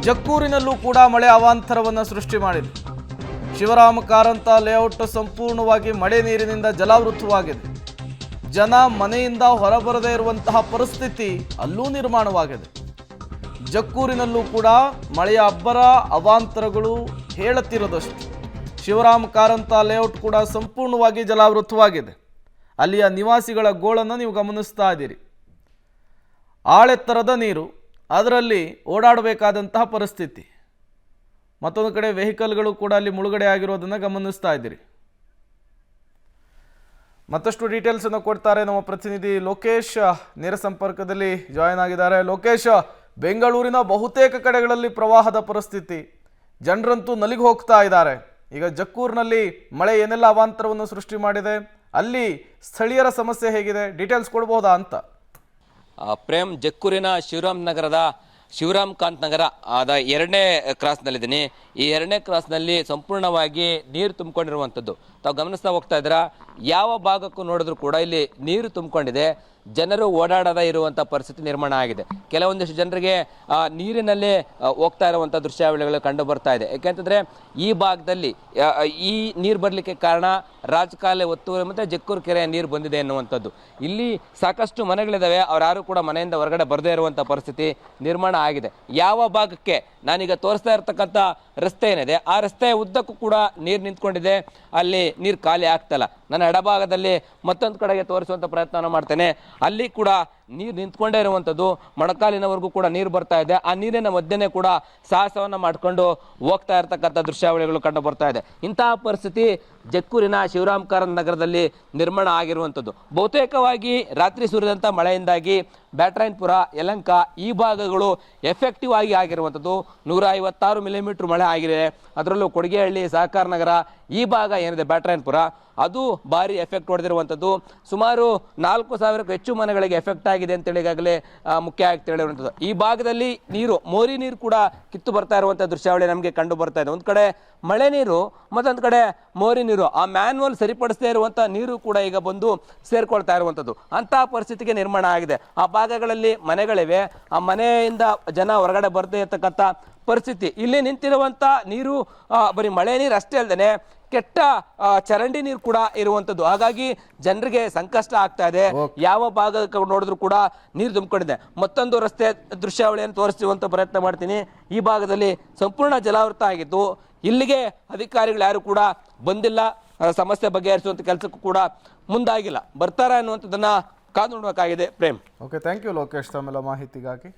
ಜಕ್ಕೂರಿನಲ್ಲೂ ಕೂಡ ಮಳೆ ಅವಾಂತರವನ್ನು ಸೃಷ್ಟಿ ಮಾಡಿದೆ. ಶಿವರಾಮ ಕಾರಂತ ಲೇಔಟ್ ಸಂಪೂರ್ಣವಾಗಿ ಮಳೆ ನೀರಿನಿಂದ ಜಲಾವೃತವಾಗಿದೆ. ಜನ ಮನೆಯಿಂದ ಹೊರಬರದೇ ಇರುವಂತಹ ಪರಿಸ್ಥಿತಿ ಅಲ್ಲೂ ನಿರ್ಮಾಣವಾಗಿದೆ. ಜಕ್ಕೂರಿನಲ್ಲೂ ಕೂಡ ಮಳೆಯ ಅಬ್ಬರ ಅವಾಂತರಗಳು ಹೇಳುತ್ತಿರೋದಷ್ಟು. ಶಿವರಾಮ ಕಾರಂತ ಲೇಔಟ್ ಕೂಡ ಸಂಪೂರ್ಣವಾಗಿ ಜಲಾವೃತವಾಗಿದೆ. ಅಲ್ಲಿಯ ನಿವಾಸಿಗಳ ಗೋಳನ್ನು ನೀವು ಗಮನಿಸ್ತಾ ಇದ್ದೀರಿ. ಆಳೆತ್ತರದ ನೀರು, ಅದರಲ್ಲಿ ಓಡಾಡಬೇಕಾದಂತಹ ಪರಿಸ್ಥಿತಿ. ಮತ್ತೊಂದು ಕಡೆ ವೆಹಿಕಲ್ಗಳು ಕೂಡ ಅಲ್ಲಿ ಮುಳುಗಡೆ ಆಗಿರೋದನ್ನು ಗಮನಿಸ್ತಾ ಇದ್ದೀರಿ. ಮತ್ತಷ್ಟು ಡೀಟೇಲ್ಸನ್ನು ಕೊಡ್ತಾರೆ ನಮ್ಮ ಪ್ರತಿನಿಧಿ ಲೋಕೇಶ್, ನೇರ ಸಂಪರ್ಕದಲ್ಲಿ ಜಾಯಿನ್ ಆಗಿದ್ದಾರೆ. ಲೋಕೇಶ್, ಬೆಂಗಳೂರಿನ ಬಹುತೇಕ ಕಡೆಗಳಲ್ಲಿ ಪ್ರವಾಹದ ಪರಿಸ್ಥಿತಿ, ಜನರಂತೂ ನಲಿಗೆ ಹೋಗ್ತಾ ಇದ್ದಾರೆ. ಈಗ ಜಕ್ಕೂರಿನಲ್ಲಿ ಮಳೆ ಏನೆಲ್ಲ ಅವಾಂತರವನ್ನು ಸೃಷ್ಟಿ ಮಾಡಿದೆ, ಅಲ್ಲಿ ಸ್ಥಳೀಯರ ಸಮಸ್ಯೆ ಹೇಗಿದೆ, ಡೀಟೇಲ್ಸ್ ಕೊಡಬಹುದಾ ಅಂತ? ಪ್ರೇಮ್, ಜಕ್ಕೂರಿನ ಶಿವರಾಮ್ ಕಾಂತ್ ನಗರ ಅದ 2ನೇ ಕ್ರಾಸ್ನಲ್ಲಿದ್ದೀನಿ. ಈ 2ನೇ ಕ್ರಾಸ್ನಲ್ಲಿ ಸಂಪೂರ್ಣವಾಗಿ ನೀರು ತುಂಬಿಕೊಂಡಿರುವಂಥದ್ದು ತಾವು ಗಮನಿಸ್ತಾ ಹೋಗ್ತಾ ಇದ್ದೀರಾ. ಯಾವ ಭಾಗಕ್ಕೂ ನೋಡಿದ್ರು ಕೂಡ ಇಲ್ಲಿ ನೀರು ತುಂಬಿಕೊಂಡಿದೆ. ಜನರು ಓಡಾಡದ ಇರುವಂಥ ಪರಿಸ್ಥಿತಿ ನಿರ್ಮಾಣ ಆಗಿದೆ. ಕೆಲವೊಂದಿಷ್ಟು ಜನರಿಗೆ ನೀರಿನಲ್ಲೇ ಹೋಗ್ತಾ ಇರುವಂಥ ದೃಶ್ಯಾವಳಿಗಳು ಕಂಡು ಬರ್ತಾ ಇದೆ. ಯಾಕೆಂತಂದರೆ ಈ ಭಾಗದಲ್ಲಿ ಈ ನೀರು ಬರಲಿಕ್ಕೆ ಕಾರಣ ರಾಜಕಾಲೆ ಒತ್ತುವರಿ ಮತ್ತು ಜಕ್ಕೂರು ಕೆರೆಯ ನೀರು ಬಂದಿದೆ ಎನ್ನುವಂಥದ್ದು. ಇಲ್ಲಿ ಸಾಕಷ್ಟು ಮನೆಗಳಿದ್ದಾವೆ, ಅವರಾರು ಕೂಡ ಮನೆಯಿಂದ ಹೊರಗಡೆ ಬರದೇ ಇರುವಂಥ ಪರಿಸ್ಥಿತಿ ನಿರ್ಮಾಣ ಆಗಿದೆ. ಯಾವ ಭಾಗಕ್ಕೆ ನಾನೀಗ ತೋರಿಸ್ತಾ ಇರ್ತಕ್ಕಂಥ ರಸ್ತೆ ಏನಿದೆ, ಆ ರಸ್ತೆಯ ಉದ್ದಕ್ಕೂ ಕೂಡ ನೀರು ನಿಂತ್ಕೊಂಡಿದೆ. ಅಲ್ಲಿ ನೀರು ಖಾಲಿ ಆಗ್ತಲ್ಲ. ನನ್ನ ಎಡಭಾಗದಲ್ಲಿ ಮತ್ತೊಂದು ಕಡೆಗೆ ತೋರಿಸುವಂಥ ಪ್ರಯತ್ನ ಮಾಡ್ತೇನೆ. ಅಲ್ಲಿ ಕೂಡ ನೀರು ನಿಂತ್ಕೊಂಡೇ ಇರುವಂಥದ್ದು, ಮೊಣಕಾಲಿನವರೆಗೂ ಕೂಡ ನೀರು ಬರ್ತಾ ಇದೆ. ಆ ನೀರಿನ ಮಧ್ಯೆ ಕೂಡ ಸಾಹಸವನ್ನು ಮಾಡಿಕೊಂಡು ಹೋಗ್ತಾ ಇರ್ತಕ್ಕಂಥ ದೃಶ್ಯಾವಳಿಗಳು ಕಂಡು ಬರ್ತಾ ಇದೆ. ಇಂತಹ ಪರಿಸ್ಥಿತಿ ಜಕ್ಕೂರಿನ ಶಿವರಾಮ್ ಕಾರಂತ ನಗರದಲ್ಲಿ ನಿರ್ಮಾಣ ಆಗಿರುವಂಥದ್ದು. ಬಹುತೇಕವಾಗಿ ರಾತ್ರಿ ಸುರಿದಂಥ ಮಳೆಯಿಂದಾಗಿ ಬ್ಯಾಟರಾಯನಪುರ, ಯಲಹಂಕ ಈ ಭಾಗಗಳು ಎಫೆಕ್ಟಿವ್ ಆಗಿ ಆಗಿರುವಂಥದ್ದು. 156 ಮಿಲಿಮೀಟರ್ ಮಳೆ ಆಗಿದೆ. ಅದರಲ್ಲೂ ಕೊಡಿಗೆಹಳ್ಳಿ, ಸಹಕಾರ ನಗರ ಈ ಭಾಗ ಏನಿದೆ ಬ್ಯಾಟರಾಯನಪುರ, ಅದು ಭಾರಿ ಎಫೆಕ್ಟ್ ಹೊಡೆದಿರುವಂಥದ್ದು. ಸುಮಾರು 4,000ಕ್ಕೂ ಹೆಚ್ಚು ಮನೆಗಳಿಗೆ ಎಫೆಕ್ಟ್ ಆಗಿದೆ ಅಂತೇಳಿ ಈಗಾಗಲೇ ಮುಖ್ಯ ಆಗಿ ಹೇಳಿರುವಂಥದ್ದು. ಈ ಭಾಗದಲ್ಲಿ ಮೋರಿ ನೀರು ಕೂಡ ಕಿತ್ತು ಬರ್ತಾ ಇರುವಂಥ ದೃಶ್ಯಾವಳಿ ನಮಗೆ ಕಂಡು ಬರ್ತಾ ಇದೆ. ಒಂದು ಕಡೆ ಮಳೆ ನೀರು, ಮತ್ತೊಂದು ಕಡೆ ಮೋರಿ ನೀರು, ಆ ಮ್ಯಾನ್ಯುವಲ್ ಸರಿಪಡಿಸದೇ ಇರುವಂಥ ನೀರು ಕೂಡ ಈಗ ಬಂದು ಸೇರ್ಕೊಳ್ತಾ ಇರುವಂಥದ್ದು. ಅಂತಹ ಪರಿಸ್ಥಿತಿಗೆ ನಿರ್ಮಾಣ ಆಗಿದೆ. ಆ ಭಾಗಗಳಲ್ಲಿ ಮನೆಗಳಿವೆ, ಆ ಮನೆಯಿಂದ ಜನ ಹೊರಗಡೆ ಬರ್ದೇ ಇರತಕ್ಕಂಥ ಪರಿಸ್ಥಿತಿ. ಇಲ್ಲಿ ನಿಂತಿರುವಂಥ ನೀರು ಬರೀ ಮಳೆ ನೀರು ಅಷ್ಟೇ ಅಲ್ಲದೆ ಕೆಟ್ಟ ಚರಂಡಿ ನೀರು ಕೂಡ ಇರುವಂಥದ್ದು. ಹಾಗಾಗಿ ಜನರಿಗೆ ಸಂಕಷ್ಟ ಆಗ್ತಾ ಇದೆ. ಯಾವ ಭಾಗ ನೋಡಿದ್ರು ಕೂಡ ನೀರು ತುಂಬಿಕೊಂಡಿದೆ. ಮತ್ತೊಂದು ರಸ್ತೆ ದೃಶ್ಯಾವಳಿಯನ್ನು ತೋರಿಸುವಂಥ ಪ್ರಯತ್ನ ಮಾಡ್ತೀನಿ. ಈ ಭಾಗದಲ್ಲಿ ಸಂಪೂರ್ಣ ಜಲಾವೃತ ಆಗಿತ್ತು. ಇಲ್ಲಿಗೆ ಅಧಿಕಾರಿಗಳು ಯಾರು ಕೂಡ ಬಂದಿಲ್ಲ, ಸಮಸ್ಯೆ ಬಗೆಹರಿಸುವಂಥ ಕೆಲಸಕ್ಕೂ ಕೂಡ ಮುಂದಾಗಿಲ್ಲ. ಬರ್ತಾರ ಅನ್ನುವಂಥದ್ದನ್ನ ಕಾದು ನೋಡಬೇಕಾಗಿದೆ. Prem, okay, thank you Lokesh ತಮ್ಮೆಲ್ಲ ಮಾಹಿತಿಗಾಗಿ.